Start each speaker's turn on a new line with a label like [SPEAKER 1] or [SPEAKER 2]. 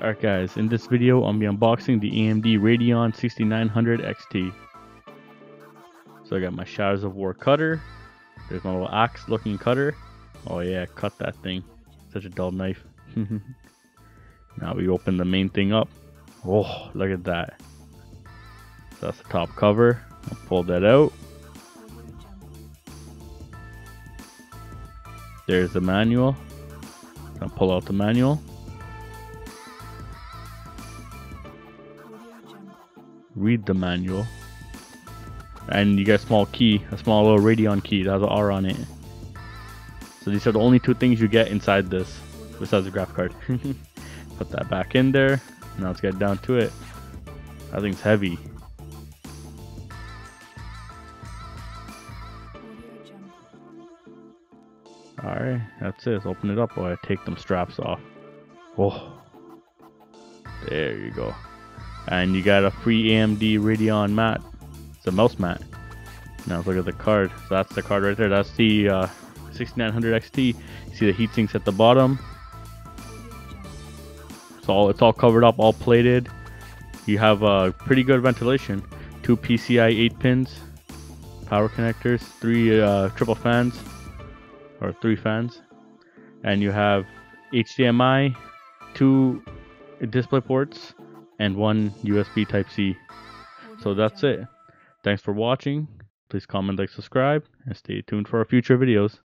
[SPEAKER 1] Alright guys, in this video I'll be unboxing the AMD Radeon 6900 XT. So I got my Shadows of War cutter. There's my little axe looking cutter. Oh yeah, cut that thing. Such a dull knife. Now we open the main thing up. Oh, look at that. So that's the top cover. I'll pull that out. There's the manual. I'll pull out the manual. Read the manual, and you get a small key, a small little Radeon key that has an R on it. So these are the only two things you get inside this, besides the graphic card. Put that back in there. Now let's get down to it. That thing's heavy. Alright, that's it. Let's open it up while I take them straps off. Oh, there you go. And you got a free AMD Radeon mat. It's a mouse mat. Now let's look at the card. So that's the card right there. That's the 6900 XT. You see the heat sinks at the bottom. So it's all covered up, all plated. You have pretty good ventilation. 2 PCI 8 pins, power connectors, 3 triple fans, or 3 fans, and you have HDMI, 2 display ports, and 1 USB Type-C. So that's it. Thanks for watching. Please comment, like, subscribe, and stay tuned for our future videos.